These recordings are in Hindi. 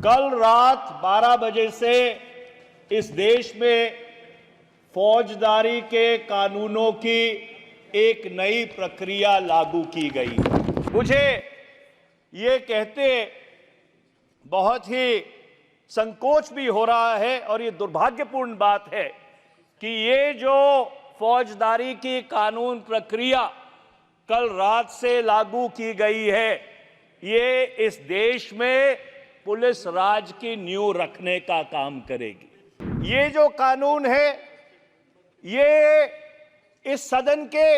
कल रात 12 बजे से इस देश में फौजदारी के कानूनों की एक नई प्रक्रिया लागू की गई। मुझे ये कहते बहुत ही संकोच भी हो रहा है और ये दुर्भाग्यपूर्ण बात है कि ये जो फौजदारी की कानून प्रक्रिया कल रात से लागू की गई है, ये इस देश में पुलिस राज की नींव रखने का काम करेगी। ये जो कानून है, ये इस सदन के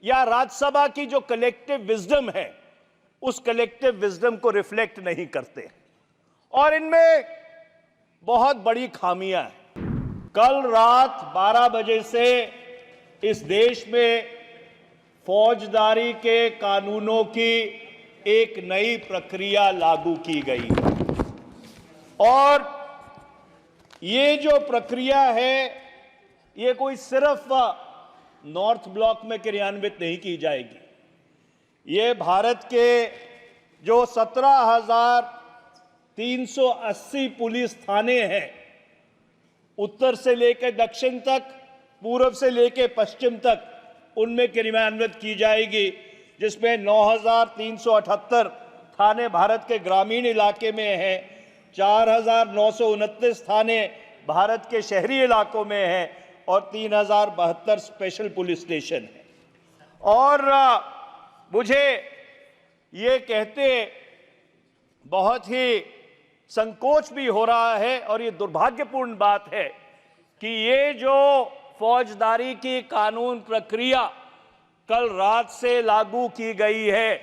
या राज्यसभा की जो कलेक्टिव विजडम है, उस कलेक्टिव विजडम को रिफ्लेक्ट नहीं करते और इनमें बहुत बड़ी खामियां हैं। कल रात 12 बजे से इस देश में फौजदारी के कानूनों की एक नई प्रक्रिया लागू की गई और ये जो प्रक्रिया है, ये कोई सिर्फ नॉर्थ ब्लॉक में क्रियान्वित नहीं की जाएगी। ये भारत के जो 17,380 पुलिस थाने हैं, उत्तर से लेकर दक्षिण तक, पूर्व से लेकर पश्चिम तक, उनमें क्रियान्वित की जाएगी, जिसमें 9,378 थाने भारत के ग्रामीण इलाके में हैं, 4,929 थाने भारत के शहरी इलाकों में हैं और 3,072 स्पेशल पुलिस स्टेशन हैं। और मुझे ये कहते बहुत ही संकोच भी हो रहा है और ये दुर्भाग्यपूर्ण बात है कि ये जो फौजदारी की कानून प्रक्रिया कल रात से लागू की गई है,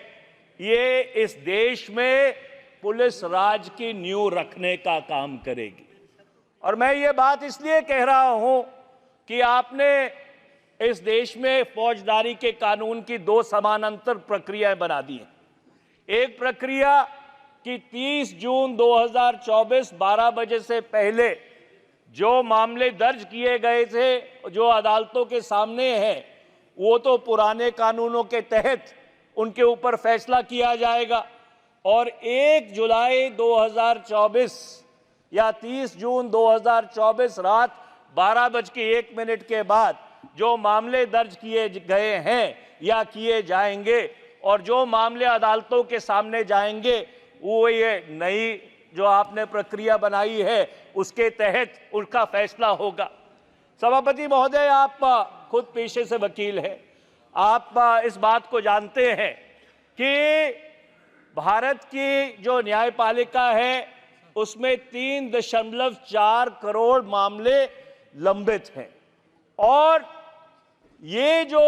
ये इस देश में पुलिस राज की नींव रखने का काम करेगी। और मैं ये बात इसलिए कह रहा हूं कि आपने इस देश में फौजदारी के कानून की दो समानांतर प्रक्रियाएं बना दी हैं। एक प्रक्रिया कि 30 जून 2024 12 बजे से पहले जो मामले दर्ज किए गए थे, जो अदालतों के सामने हैं, वो तो पुराने कानूनों के तहत उनके ऊपर फैसला किया जाएगा और 1 जुलाई 2024 या 30 जून 2024 रात 12:01 के बाद जो मामले दर्ज किए गए हैं या किए जाएंगे और जो मामले अदालतों के सामने जाएंगे, वो ये नई जो आपने प्रक्रिया बनाई है, उसके तहत उनका फैसला होगा। सभापति महोदय, आप खुद पेशे से वकील हैं, आप इस बात को जानते हैं कि भारत की जो न्यायपालिका है, उसमें 3.4 करोड़ मामले लंबित हैं और ये जो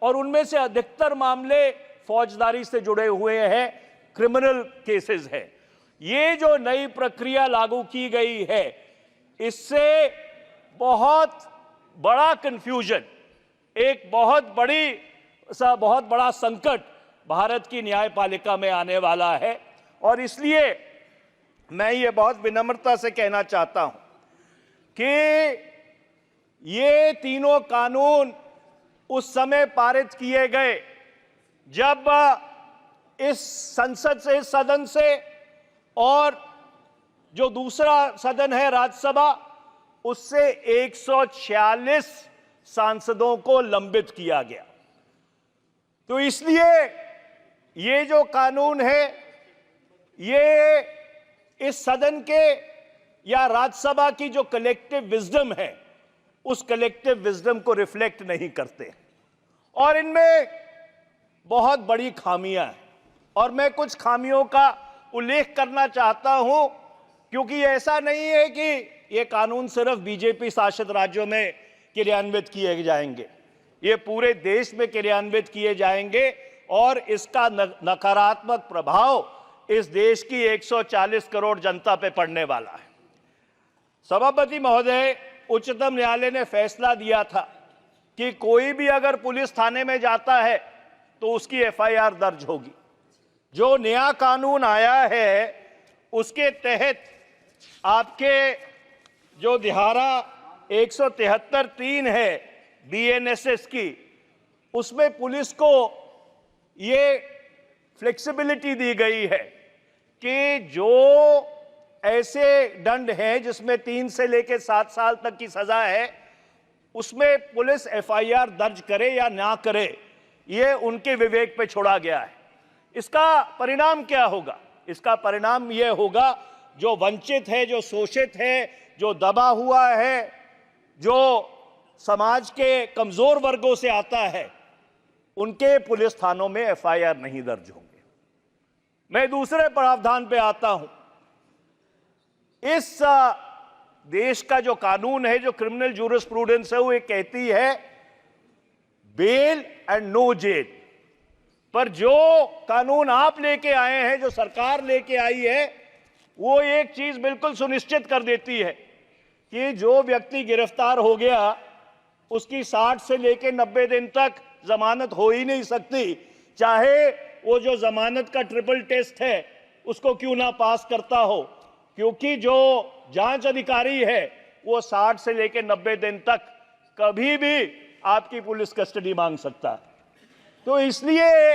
और उनमें से अधिकतर मामले फौजदारी से जुड़े हुए हैं, क्रिमिनल केसेस हैं। ये जो नई प्रक्रिया लागू की गई है, इससे बहुत बड़ा कंफ्यूजन, एक बहुत बड़ा संकट भारत की न्यायपालिका में आने वाला है और इसलिए मैं ये बहुत विनम्रता से कहना चाहता हूं कि ये तीनों कानून उस समय पारित किए गए जब इस संसद से, इस सदन से, और जो दूसरा सदन है राज्यसभा, उससे 146 सांसदों को लंबित किया गया। तो इसलिए ये जो कानून है, ये इस सदन के या राज्यसभा की जो कलेक्टिव विजडम है, उस कलेक्टिव विजडम को रिफ्लेक्ट नहीं करते और इनमें बहुत बड़ी खामियां हैं और मैं कुछ खामियों का उल्लेख करना चाहता हूं, क्योंकि ऐसा नहीं है कि ये कानून सिर्फ बीजेपी शासित राज्यों में क्रियान्वित किए जाएंगे, ये पूरे देश में क्रियान्वित किए जाएंगे और इसका नकारात्मक प्रभाव इस देश की 140 करोड़ जनता पे पड़ने वाला है। सभापति महोदय, उच्चतम न्यायालय ने फैसला दिया था कि कोई भी अगर पुलिस थाने में जाता है तो उसकी एफआईआर दर्ज होगी। जो नया कानून आया है, उसके तहत आपके जो धारा 173(3) है बीएनएसएस की, उसमें पुलिस को ये फ्लेक्सिबिलिटी दी गई है कि जो ऐसे दंड हैं जिसमें 3 से लेकर 7 साल तक की सजा है, उसमें पुलिस एफआईआर दर्ज करे या ना करे, ये उनके विवेक पे छोड़ा गया है। इसका परिणाम क्या होगा? इसका परिणाम यह होगा, जो वंचित है, जो शोषित है, जो दबा हुआ है, जो समाज के कमजोर वर्गों से आता है, उनके पुलिस थानों में एफआईआर नहीं दर्ज होंगे। मैं दूसरे प्रावधान पे आता हूं। इस देश का जो कानून है, जो क्रिमिनल जूरिस्प्रूडेंस है, वो ये कहती है बेल एंड नो जेल। पर जो कानून आप लेके आए हैं, जो सरकार लेके आई है, वो एक चीज बिल्कुल सुनिश्चित कर देती है कि जो व्यक्ति गिरफ्तार हो गया उसकी 60 से लेकर 90 दिन तक जमानत हो ही नहीं सकती, चाहे वो जो जमानत का ट्रिपल टेस्ट है उसको क्यों ना पास करता हो, क्योंकि जो जांच अधिकारी है वो 60 से लेकर 90 दिन तक कभी भी आपकी पुलिस कस्टडी मांग सकता है। तो इसलिए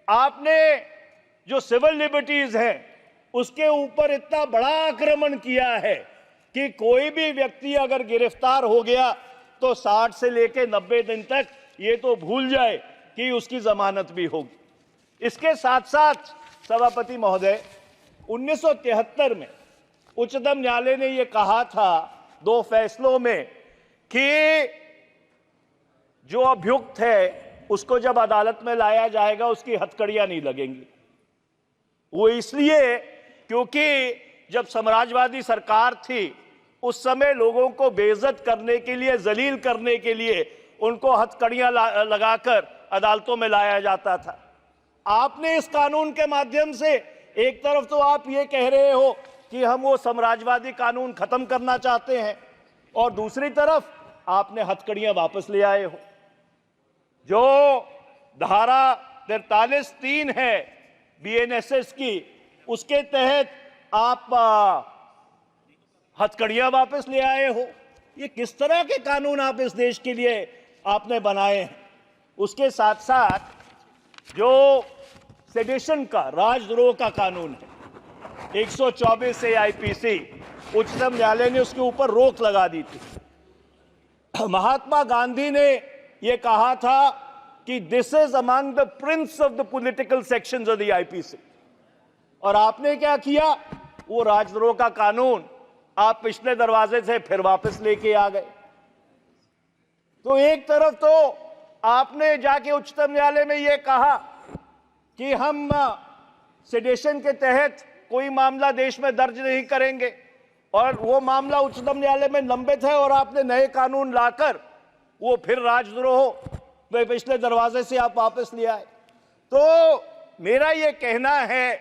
आपने जो सिविल लिबर्टीज हैं उसके ऊपर इतना बड़ा आक्रमण किया है कि कोई भी व्यक्ति अगर गिरफ्तार हो गया तो 60 से लेकर 90 दिन तक ये तो भूल जाए कि उसकी जमानत भी होगी। इसके साथ साथ सभापति महोदय, 1973 में उच्चतम न्यायालय ने यह कहा था 2 फैसलों में कि जो अभियुक्त है उसको जब अदालत में लाया जाएगा उसकी हथकड़ियां नहीं लगेंगी। वो इसलिए क्योंकि जब साम्राज्यवादी सरकार थी उस समय लोगों को बेइज्जत करने के लिए, जलील करने के लिए उनको हथकड़ियां लगाकर अदालतों में लाया जाता था। आपने इस कानून के माध्यम से एक तरफ तो आप ये कह रहे हो कि हम वो साम्राज्यवादी कानून खत्म करना चाहते हैं, और दूसरी तरफ आपने हथकड़ियां वापस ले आए हो। जो धारा 43(3) है बीएनएसएस की, उसके तहत आप हथकड़ियां वापस ले आए हो। ये किस तरह के कानून आप इस देश के लिए आपने बनाए हैं? उसके साथ साथ जो सेडिशन का, राजद्रोह का कानून है, 124 से आईपीसी, उच्चतम न्यायालय ने उसके ऊपर रोक लगा दी थी। महात्मा गांधी ने यह कहा था कि this is among the Prince of the political sections of the IPC, और आपने क्या किया? वो राजद्रोह का कानून आप पिछले दरवाजे से फिर वापस लेके आ गए। तो एक तरफ तो आपने जाके उच्चतम न्यायालय में यह कहा कि हम सेडेशन के तहत कोई मामला देश में दर्ज नहीं करेंगे, और वो मामला उच्चतम न्यायालय में लंबित है, और आपने नए कानून लाकर वो फिर राजद्रोह वे पिछले दरवाजे से आप वापस ले आए। तो मेरा ये कहना है,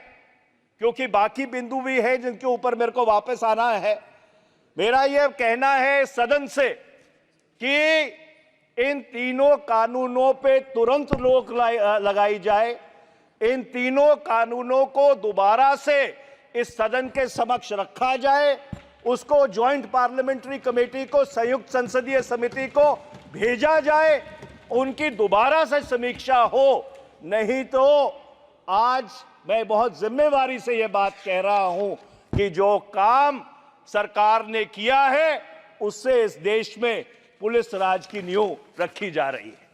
क्योंकि बाकी बिंदु भी है जिनके ऊपर मेरे को वापस आना है, मेरा यह कहना है सदन से कि इन तीनों कानूनों पे तुरंत रोक लगाई जाए। इन तीनों कानूनों को दोबारा से इस सदन के समक्ष रखा जाए, उसको ज्वाइंट पार्लियामेंट्री कमेटी को, संयुक्त संसदीय समिति को भेजा जाए, उनकी दोबारा से समीक्षा हो। नहीं तो आज मैं बहुत जिम्मेवारी से यह बात कह रहा हूं कि जो काम सरकार ने किया है उससे इस देश में पुलिस राज की नींव रखी जा रही है।